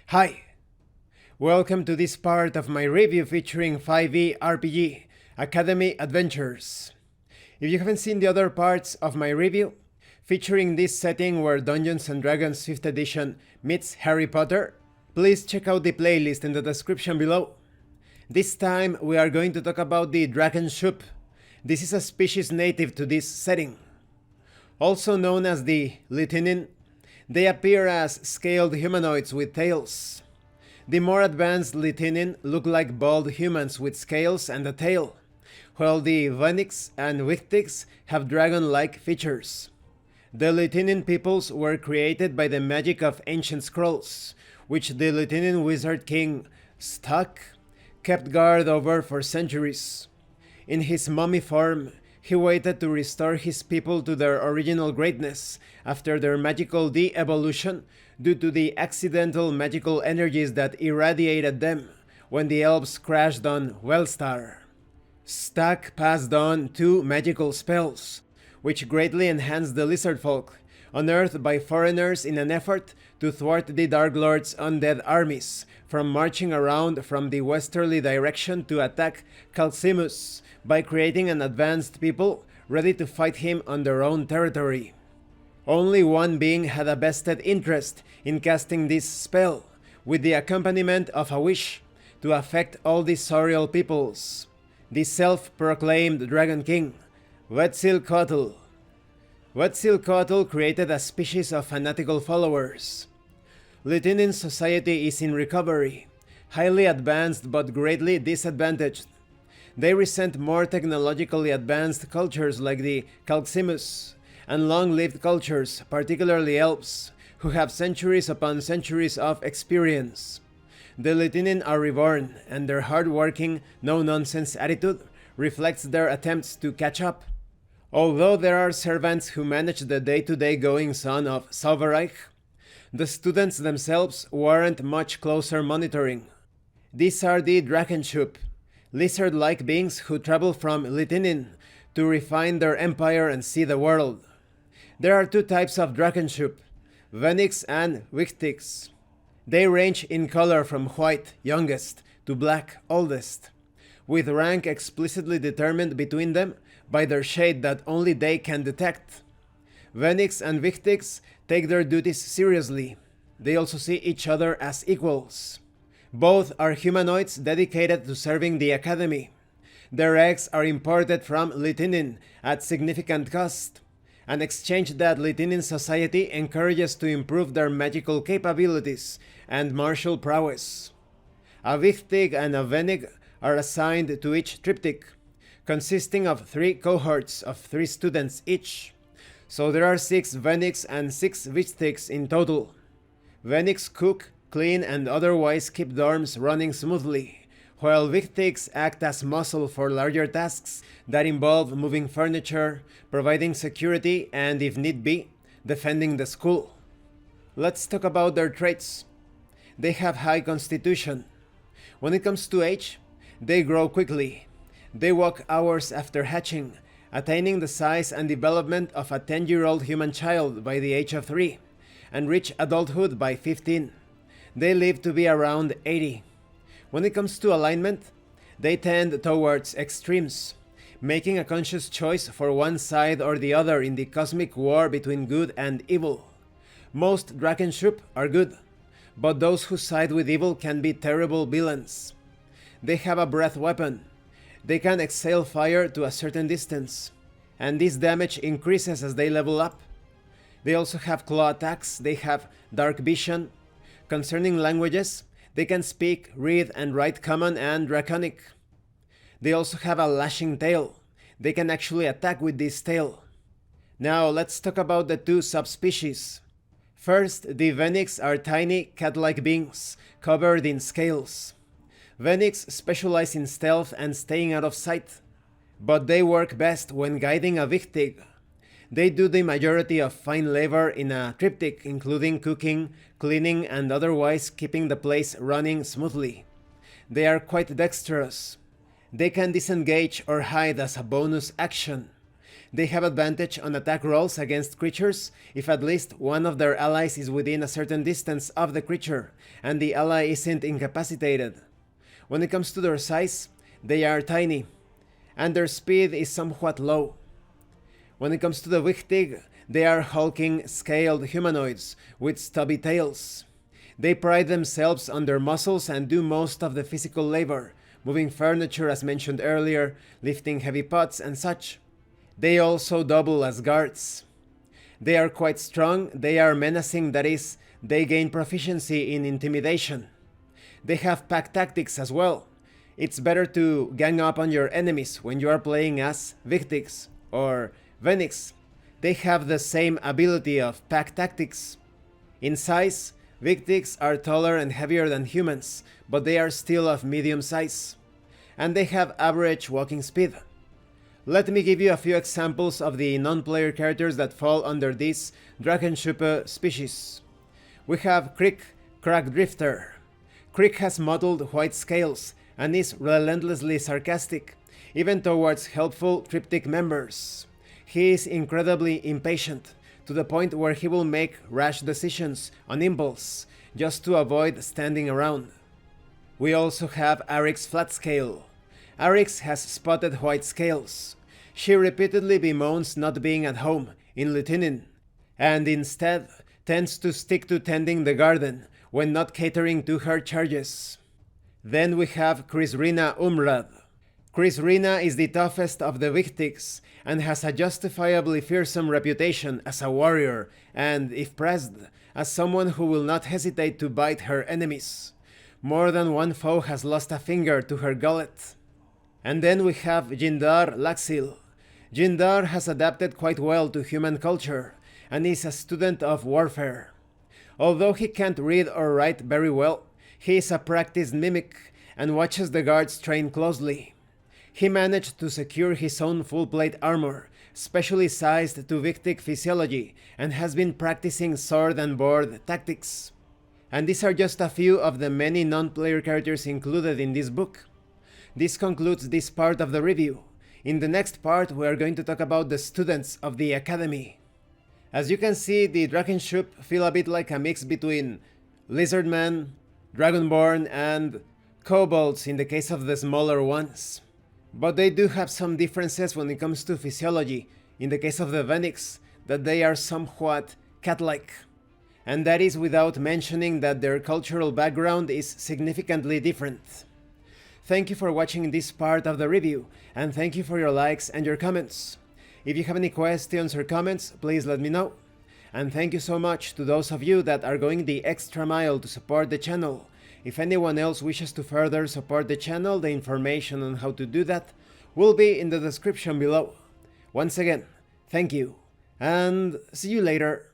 Hi! Welcome to this part of my review featuring 5e RPG Academy Adventures. If you haven't seen the other parts of my review, featuring this setting where Dungeons & Dragons 5th edition meets Harry Potter, please check out the playlist in the description below. This time we are going to talk about the Drachenschuppe. This is a species native to this setting. Also known as the Litinin, they appear as scaled humanoids with tails. The more advanced Litinin look like bald humans with scales and a tail, while the Vanix and Wictix have dragon-like features. The Litinin peoples were created by the magic of ancient scrolls, which the Litinin wizard king Stuck kept guard over for centuries. In his mummy form, he waited to restore his people to their original greatness after their magical de-evolution due to the accidental magical energies that irradiated them when the elves crashed on Wellstar. Stuck passed on 2 magical spells, which greatly enhanced the lizard folk, unearthed by foreigners in an effort to thwart the Dark Lord's undead armies from marching around from the westerly direction to attack Calcimus by creating an advanced people ready to fight him on their own territory. Only one being had a vested interest in casting this spell, with the accompaniment of a wish to affect all the Sorial peoples, the self-proclaimed Dragon King, Quetzalcoatl. Quetzalcoatl created a species of fanatical followers. Litinin society is in recovery, highly advanced but greatly disadvantaged. They resent more technologically advanced cultures like the Calcimus, and long-lived cultures, particularly elves, who have centuries upon centuries of experience. The Litinin are reborn, and their hard-working, no-nonsense attitude reflects their attempts to catch up. Although there are servants who manage the day-to-day goings-on of Zauberreich, the students themselves warrant much closer monitoring. These are the Drachenschuppe, lizard-like beings who travel from Litinin to refine their empire and see the world. There are 2 types of Drachenschuppe, Vanix and Wictix. They range in color from white, youngest, to black, oldest, with rank explicitly determined between them by their shade that only they can detect. Vanix and Wictix take their duties seriously. They also see each other as equals. Both are humanoids dedicated to serving the Academy. Their eggs are imported from Litinin at significant cost, an exchange that Litinin society encourages to improve their magical capabilities and martial prowess. A Wictig and a Venig are assigned to each triptych, consisting of 3 cohorts of 3 students each, so there are 6 Venigs and 6 Wictigs in total. Venigs cook, clean, and otherwise keep dorms running smoothly, while Wictigs act as muscle for larger tasks that involve moving furniture, providing security, and if need be, defending the school. Let's talk about their traits. They have high constitution. When it comes to age, they grow quickly. They walk hours after hatching, attaining the size and development of a 10-year-old human child by the age of 3, and reach adulthood by 15. They live to be around 80. When it comes to alignment, they tend towards extremes, making a conscious choice for one side or the other in the cosmic war between good and evil. Most Drachenschuppe are good, but those who side with evil can be terrible villains. They have a breath weapon. They can exhale fire to a certain distance, and this damage increases as they level up. They also have claw attacks. They have dark vision. Concerning languages, they can speak, read, and write Common and Draconic. They also have a lashing tail. They can actually attack with this tail. Now let's talk about the 2 subspecies. First, the Venigs are tiny, cat-like beings, covered in scales. Venigs specialize in stealth and staying out of sight, but they work best when guiding a Wictig. They do the majority of fine labor in a triptych, including cooking, cleaning, and otherwise keeping the place running smoothly. They are quite dexterous. They can disengage or hide as a bonus action. They have advantage on attack rolls against creatures if at least one of their allies is within a certain distance of the creature and the ally isn't incapacitated. When it comes to their size, they are tiny, and their speed is somewhat low. When it comes to the Wichtig, they are hulking, scaled humanoids with stubby tails. They pride themselves on their muscles and do most of the physical labor, moving furniture as mentioned earlier, lifting heavy pots and such. They also double as guards. They are quite strong, they are menacing, that is, they gain proficiency in intimidation. They have pack tactics as well. It's better to gang up on your enemies when you are playing as Victigs or Venix. They have the same ability of pack tactics. In size, Victigs are taller and heavier than humans, but they are still of medium size. And they have average walking speed. Let me give you a few examples of the non-player characters that fall under this Drachenschuppe species. We have Krieg, Crack Drifter. Krieg has mottled white scales and is relentlessly sarcastic, even towards helpful Triptych members. He is incredibly impatient, to the point where he will make rash decisions on impulse, just to avoid standing around. We also have Arix Flatscale. Arix has spotted white scales. She repeatedly bemoans not being at home in Lutinin, and instead tends to stick to tending the garden when not catering to her charges. Then we have Krisrina Umrad. Krisrina is the toughest of the Wichtigs and has a justifiably fearsome reputation as a warrior and, if pressed, as someone who will not hesitate to bite her enemies. More than one foe has lost a finger to her gullet. And then we have Jindar Laxil. Jindar has adapted quite well to human culture and is a student of warfare. Although he can't read or write very well, he is a practiced mimic and watches the guards train closely. He managed to secure his own full-plate armor, specially sized to Victic physiology, and has been practicing sword and board tactics. And these are just a few of the many non-player characters included in this book. This concludes this part of the review. In the next part, we are going to talk about the students of the Academy. As you can see, the Drachenschuppe feel a bit like a mix between Lizardmen, Dragonborn, and Kobolds in the case of the smaller ones. But they do have some differences when it comes to physiology, in the case of the Venix, that they are somewhat cat-like. And that is without mentioning that their cultural background is significantly different. Thank you for watching this part of the review, and thank you for your likes and your comments. If you have any questions or comments, please let me know. And thank you so much to those of you that are going the extra mile to support the channel. If anyone else wishes to further support the channel, the information on how to do that will be in the description below. Once again, thank you, and see you later.